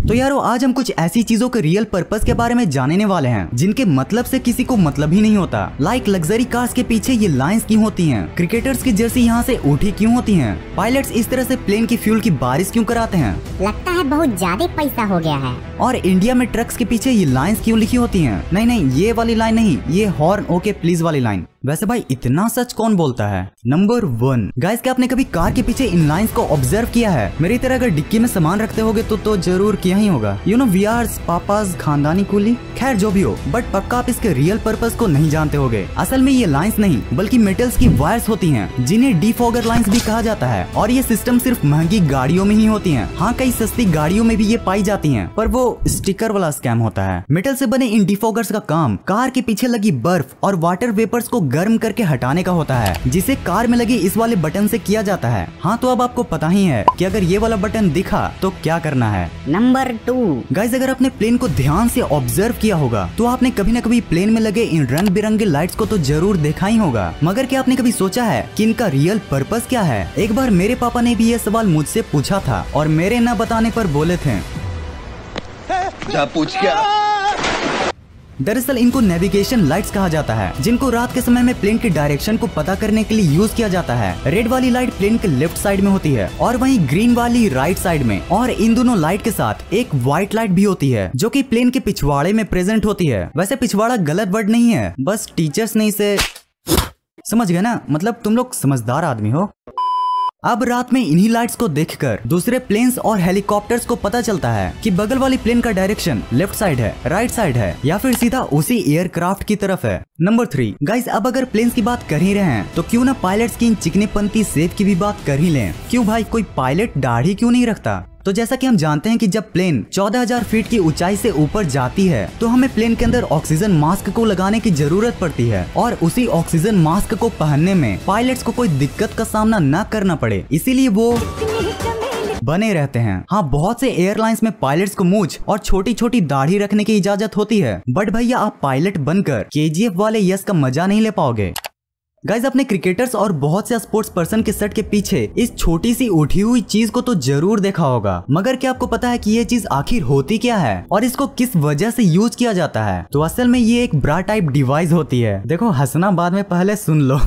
तो यारो आज हम कुछ ऐसी चीजों के रियल पर्पस के बारे में जानने वाले हैं जिनके मतलब से किसी को मतलब ही नहीं होता। लाइक लग्जरी कार्स के पीछे ये लाइंस क्यों होती हैं, क्रिकेटर्स की जर्सी यहाँ से उठी क्यों होती हैं, पायलट्स इस तरह से प्लेन की फ्यूल की बारिश क्यों कराते हैं, लगता है बहुत ज्यादा पैसा हो गया है। और इंडिया में ट्रक्स के पीछे ये लाइंस क्यों लिखी होती हैं। नहीं ये वाली लाइन नहीं, ये हॉर्न ओके प्लीज वाली लाइन। वैसे भाई इतना सच कौन बोलता है। नंबर 1 गाइस, क्या आपने कभी कार के पीछे इन लाइंस को ऑब्जर्व किया है। मेरी तरह अगर डिक्की में सामान रखते होगे तो जरूर किया ही होगा। You know we are papa's खानदानी कूली। खैर जो भी हो, बट पक्का आप इसके रियल पर्पस को नहीं जानते होगे। असल में ये लाइंस नहीं बल्कि मेटल्स की वायर्स होती हैं जिन्हें डिफॉगर लाइंस भी कहा जाता है। और ये सिस्टम सिर्फ महंगी गाड़ियों में ही होती है। हाँ, कई सस्ती गाड़ियों में भी ये पाई जाती है, पर वो स्टिकर वाला स्कैम होता है। मेटल से बने इन डिफॉगर्स का काम कार के पीछे लगी बर्फ और वाटर वेपर्स को गर्म करके हटाने का होता है, जिसे कार में लगे इस वाले बटन से किया जाता है। हाँ, तो अब आपको पता ही है कि अगर ये वाला बटन दिखा तो क्या करना है। नंबर 2 गाइस, अगर आपने प्लेन को ध्यान से ऑब्जर्व किया होगा तो आपने कभी न कभी प्लेन में लगे इन रंग बिरंगे लाइट्स को तो जरूर देखा ही होगा। मगर क्या आपने कभी सोचा है कि इनका रियल पर्पस क्या है। एक बार मेरे पापा ने भी ये सवाल मुझसे पूछा था और मेरे न बताने पर बोले थे जा पूछ क्या। दरअसल इनको नेविगेशन लाइट्स कहा जाता है, जिनको रात के समय में प्लेन की डायरेक्शन को पता करने के लिए यूज किया जाता है। रेड वाली लाइट प्लेन के लेफ्ट साइड में होती है और वहीं ग्रीन वाली राइट साइड में। और इन दोनों लाइट के साथ एक व्हाइट लाइट भी होती है जो कि प्लेन के पिछवाड़े में प्रेजेंट होती है। वैसे पिछवाड़ा गलत वर्ड नहीं है, बस टीचर्स ने इसे समझ गए ना, मतलब तुम लोग समझदार आदमी हो। अब रात में इन्हीं लाइट्स को देखकर दूसरे प्लेन्स और हेलीकॉप्टर्स को पता चलता है कि बगल वाली प्लेन का डायरेक्शन लेफ्ट साइड है, राइट साइड है या फिर सीधा उसी एयरक्राफ्ट की तरफ है। नंबर 3 गाइस, अब अगर प्लेन्स की बात कर ही रहे हैं तो क्यों ना पायलट्स की इन चिकनेपंती सेब की भी बात कर ही लें। क्यों भाई, कोई पायलट दाढ़ी क्यों नहीं रखता। तो जैसा कि हम जानते हैं कि जब प्लेन 14,000 फीट की ऊंचाई से ऊपर जाती है तो हमें प्लेन के अंदर ऑक्सीजन मास्क को लगाने की जरूरत पड़ती है और उसी ऑक्सीजन मास्क को पहनने में पायलट्स को कोई दिक्कत का सामना न करना पड़े, इसीलिए वो बने रहते हैं। हाँ, बहुत से एयरलाइंस में पायलट्स को मूंछ और छोटी छोटी दाढ़ी रखने की इजाजत होती है, बट भैया आप पायलट बनकर KGF वाले यश का मजा नहीं ले पाओगे। गाइज, अपने क्रिकेटर्स और बहुत से स्पोर्ट्स पर्सन के शर्ट के पीछे इस छोटी सी उठी हुई चीज को तो जरूर देखा होगा, मगर क्या आपको पता है कि ये चीज आखिर होती क्या है और इसको किस वजह से यूज किया जाता है। तो असल में ये एक ब्रा टाइप डिवाइस होती है। देखो हंसना बाद में, पहले सुन लो।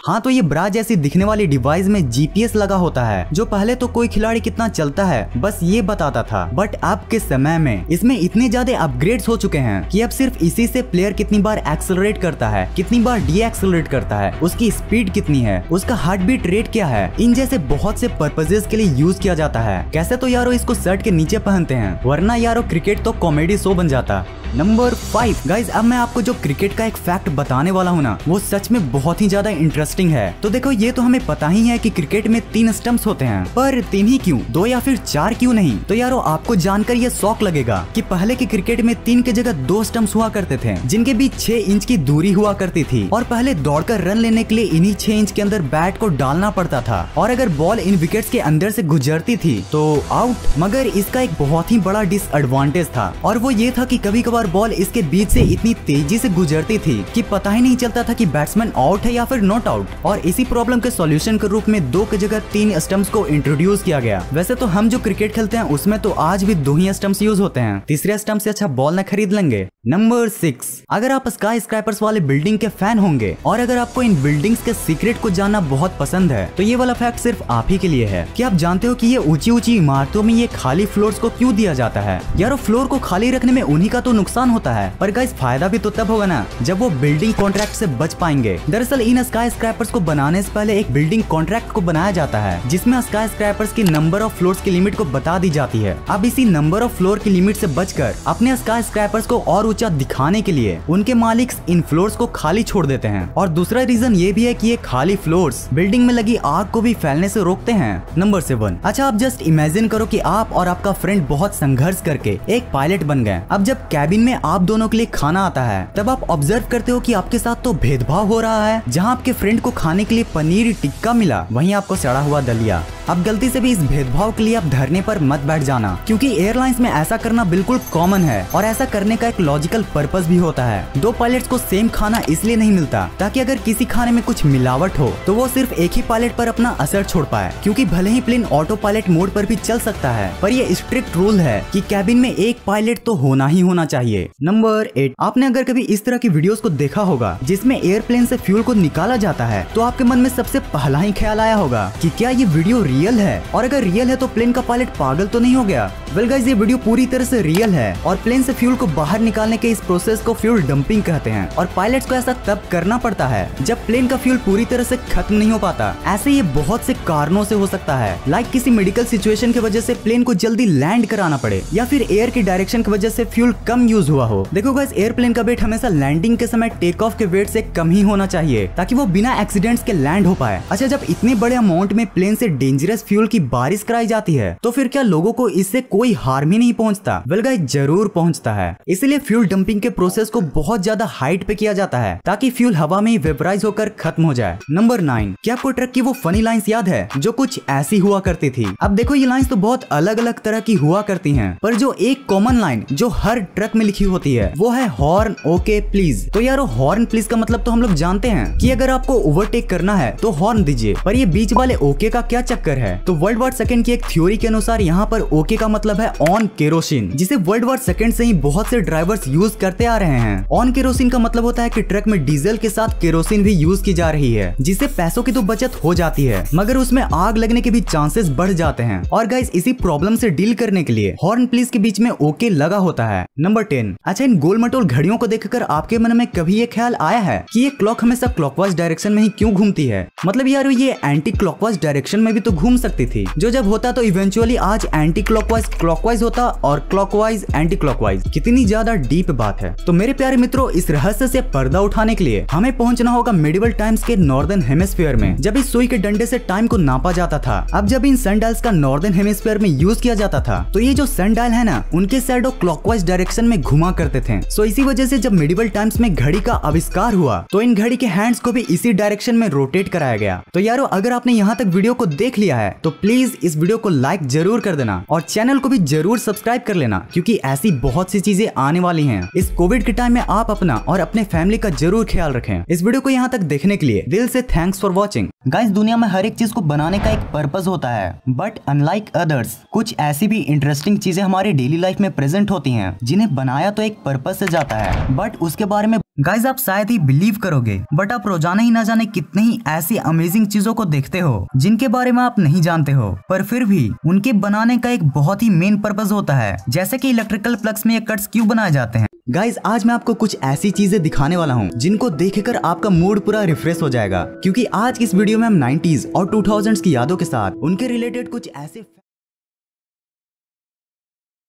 हाँ, तो ये ब्रा जैसी दिखने वाली डिवाइस में GPS लगा होता है, जो पहले तो कोई खिलाड़ी कितना चलता है बस ये बताता था, बट अब के समय में इसमें इतने ज्यादा अपग्रेड्स हो चुके हैं कि अब सिर्फ इसी से प्लेयर कितनी बार एक्सेलरेट करता है, कितनी बार डी एक्सेलरेट करता है, उसकी स्पीड कितनी है, उसका हार्ट बीट रेट क्या है, इन जैसे बहुत से पर्पजेस के लिए यूज किया जाता है। कैसे तो यारो इसको शर्ट के नीचे पहनते हैं, वरना यारो क्रिकेट तो कॉमेडी शो बन जाता। नंबर 5 गाइज, अब मैं आपको जो क्रिकेट का एक फैक्ट बताने वाला हूँ ना, वो सच में बहुत ही ज्यादा इंटरेस्टिंग है। तो देखो, ये तो हमें पता ही है कि क्रिकेट में 3 स्टंप्स होते हैं, पर 3 ही क्यों, 2 या फिर 4 क्यों नहीं। तो यारो आपको जानकर ये शौक लगेगा कि पहले के क्रिकेट में 3 की जगह 2 स्टंप्स हुआ करते थे, जिनके बीच 6 इंच की दूरी हुआ करती थी और पहले दौड़कर रन लेने के लिए इन्हीं 6 इंच के अंदर बैट को डालना पड़ता था और अगर बॉल इन विकेट्स के अंदर से गुजरती थी तो आउट। मगर इसका एक बहुत ही बड़ा डिसएडवांटेज था और वो ये था कि कभी कभार बॉल इसके बीच से इतनी तेजी से गुजरती थी कि पता ही नहीं चलता था कि बैट्समैन आउट है या फिर नॉट आउट। और इसी प्रॉब्लम के सॉल्यूशन के रूप में 2 की जगह 3 स्टंप्स को इंट्रोड्यूस किया गया। वैसे तो हम जो क्रिकेट खेलते हैं उसमें तो आज भी 2 ही स्टंप्स यूज होते हैं, तीसरे स्टंप से अच्छा बॉल न खरीद लेंगे। नंबर 6 अगर आप स्काई स्क्रैपर्स वाले बिल्डिंग के फैन होंगे और अगर आपको इन बिल्डिंग्स के सीक्रेट को जानना बहुत पसंद है तो ये वाला फैक्ट सिर्फ आप ही के लिए है कि आप जानते हो कि ये ऊंची ऊंची इमारतों में ये खाली फ्लोर्स को क्यों दिया जाता है। यारो फ्लोर को खाली रखने में उन्हीं का तो नुकसान होता है, पर गाइस फायदा भी तो तब होगा ना जब वो बिल्डिंग कॉन्ट्रैक्ट से बच पाएंगे। दरअसल इन स्काई स्क्रैपर्स को बनाने से पहले एक बिल्डिंग कॉन्ट्रैक्ट को बनाया जाता है जिसमें स्काई स्क्रैपर्स की नंबर ऑफ फ्लोर्स की लिमिट को बता दी जाती है। अब इसी नंबर ऑफ फ्लोर की लिमिट से बचकर अपने स्काई स्क्रैपर्स को और ऊंचा दिखाने के लिए उनके मालिक इन फ्लोर्स को खाली छोड़ देते हैं। और दूसरा रीजन ये भी है कि ये खाली फ्लोर्स बिल्डिंग में लगी आग को भी फैलने से रोकते हैं। नंबर 7 अच्छा, आप जस्ट इमेजिन करो कि आप और आपका फ्रेंड बहुत संघर्ष करके एक पायलट बन गए। अब जब कैबिन में आप दोनों के लिए खाना आता है तब आप ऑब्जर्व करते हो कि आपके साथ तो भेदभाव हो रहा है। जहाँ आपके फ्रेंड को खाने के लिए पनीर टिक्का मिला वहीं आपको सड़ा हुआ दलिया। अब गलती से भी इस भेदभाव के लिए आप धरने पर मत बैठ जाना, क्योंकि एयरलाइंस में ऐसा करना बिल्कुल कॉमन है और ऐसा करने का एक लॉजिकल पर्पस भी होता है। दो पायलट्स को सेम खाना इसलिए नहीं मिलता ताकि अगर किसी खाने में कुछ मिलावट हो तो वो सिर्फ एक ही पायलट पर अपना असर छोड़ पाए, क्योंकि भले ही प्लेन ऑटो पायलट मोड पर भी चल सकता है, पर ये स्ट्रिक्ट रूल है कि कैबिन में एक पायलट तो होना ही होना चाहिए। नंबर 8, आपने अगर कभी इस तरह की वीडियोस को देखा होगा जिसमें एयरप्लेन से फ्यूल को निकाला जाता है, तो आपके मन में सबसे पहला ही ख्याल आया होगा कि क्या ये वीडियो रियल है, और अगर रियल है तो प्लेन का पायलट पागल तो नहीं हो गया। वेल गाइस, ये वीडियो पूरी तरह से रियल है और प्लेन से फ्यूल को बाहर निकालने के इस प्रोसेस को फ्यूल डंपिंग कहते हैं, और पायलट्स को ऐसा तब करना पड़ता है जब प्लेन का फ्यूल पूरी तरह से खत्म नहीं हो पाता। ऐसे ये बहुत से कारणों से हो सकता है, लाइक किसी मेडिकल सिचुएशन की वजह से प्लेन को जल्दी लैंड कराना पड़े, या फिर एयर की डायरेक्शन की वजह से फ्यूल कम यूज हुआ हो। देखो गाइस, एयरप्लेन का वेट हमेशा लैंडिंग के समय टेक ऑफ के वेट से कम ही होना चाहिए ताकि वो बिना एक्सीडेंट्स के लैंड हो पाए। अच्छा, जब इतने बड़े अमाउंट में प्लेन से डेंजरस फ्यूल की बारिश कराई जाती है तो फिर क्या लोगों को इससे कोई हार्म ही नहीं पहुंचता? वेल गाइस, जरूर पहुंचता है। इसलिए फ्यूल डंपिंग के प्रोसेस को बहुत ज्यादा हाइट पे किया जाता है ताकि फ्यूल हवा में वेपराइज होकर खत्म हो जाए। नंबर 9, क्या आपको ट्रक की वो फनी लाइंस याद है जो कुछ ऐसी हुआ करती थी? अब देखो, ये लाइंस तो बहुत अलग अलग तरह की हुआ करती हैं, पर जो एक कॉमन लाइन जो हर ट्रक में लिखी होती है वो है हॉर्न ओके प्लीज। तो यार, हॉर्न प्लीज का मतलब तो हम लोग जानते हैं कि अगर आपको ओवरटेक करना है तो हॉर्न दीजिए, पर ये बीच वाले ओके का क्या चक्कर है? तो वर्ल्ड वार सेकंड की एक थ्योरी के अनुसार यहाँ पर ओके का मतलब है ऑन केरोसिन, जिसे वर्ल्ड वार सेकंड से ही बहुत से ड्राइवर्स यूज करते आ रहे हैं। ऑन केरोसिन का मतलब होता है कि ट्रक में डीजल के साथ केरोसिन भी यूज की जा रही है, जिससे पैसों की तो बचत हो जाती है मगर उसमें आग लगने के भी चांसेस बढ़ जाते हैं। और गाइस, इसी प्रॉब्लम से डील करने के लिए हॉर्न प्लीज के बीच में ओके लगा होता है। नंबर 10, अच्छा, इन गोल मटोल घड़ियों को देखकर आपके मन में कभी ये ख्याल आया है कि ये क्लॉक हमेशा क्लॉकवाइज डायरेक्शन में ही क्यों घूमती है? मतलब यार, ये एंटी क्लॉकवाइज डायरेक्शन में भी तो घूम सकती थी, जो जब होता तो इवेंचुअली आज एंटी क्लॉकवाइज क्लॉकवाइज होता और क्लॉकवाइज एंटी क्लॉकवाइज। कितनी ज्यादा डीप बात है। तो मेरे प्यारे मित्रों, इस रहस्य से पर्दा उठाने के लिए हमें पहुंचना होगा मेडिवल टाइम्स के नॉर्दर्न हेमिस्फीयर में, जब इस सुई के डंडे से टाइम को नापा जाता था। अब जब इन सनडायल्स का नॉर्दर्न हेमिस्फीयर में यूज किया जाता था तो ये जो सनडायल है ना, उनके शैडो क्लॉकवाइज डायरेक्शन में घुमा करते थे। सो इसी वजह से जब मेडिवल टाइम्स में घड़ी का आविष्कार हुआ तो इन घड़ी के हैंड्स को भी इसी डायरेक्शन में रोटेट कराया गया। तो यारो, अगर आपने यहाँ तक वीडियो को देख लिया है तो प्लीज इस वीडियो को लाइक जरूर कर देना और चैनल को भी जरूर सब्सक्राइब कर लेना, क्योंकि ऐसी बहुत सी चीजें आने वाली हैं। इस कोविड के टाइम में आप अपना और अपने फैमिली का जरूर ख्याल रखें। इस वीडियो को यहाँ तक देखने के लिए दिल से थैंक्स फॉर वॉचिंग। गाइस, दुनिया में हर एक चीज को बनाने का एक पर्पस होता है, बट अनलाइक अदर्स, कुछ ऐसी भी इंटरेस्टिंग चीजें हमारे डेली लाइफ में प्रेजेंट होती हैं जिन्हें बनाया तो एक पर्पस से जाता है, बट उसके बारे में गाइस आप शायद ही बिलीव करोगे, बट आप रोजाना ही ना जाने कितनी ही ऐसी अमेजिंग चीजों को देखते हो जिनके बारे में आप नहीं जानते हो, पर फिर भी उनके बनाने का एक बहुत ही मेन पर्पस होता है, जैसे कि इलेक्ट्रिकल प्लग्स में ये कट्स क्यों बनाए जाते हैं। गाइस, आज मैं आपको कुछ ऐसी चीजें दिखाने वाला हूँ जिनको देखकर आपका मूड पूरा रिफ्रेश हो जाएगा, क्योंकि आज की इस वीडियो में हम 90s और 2000s की यादों के साथ उनके रिलेटेड कुछ ऐसे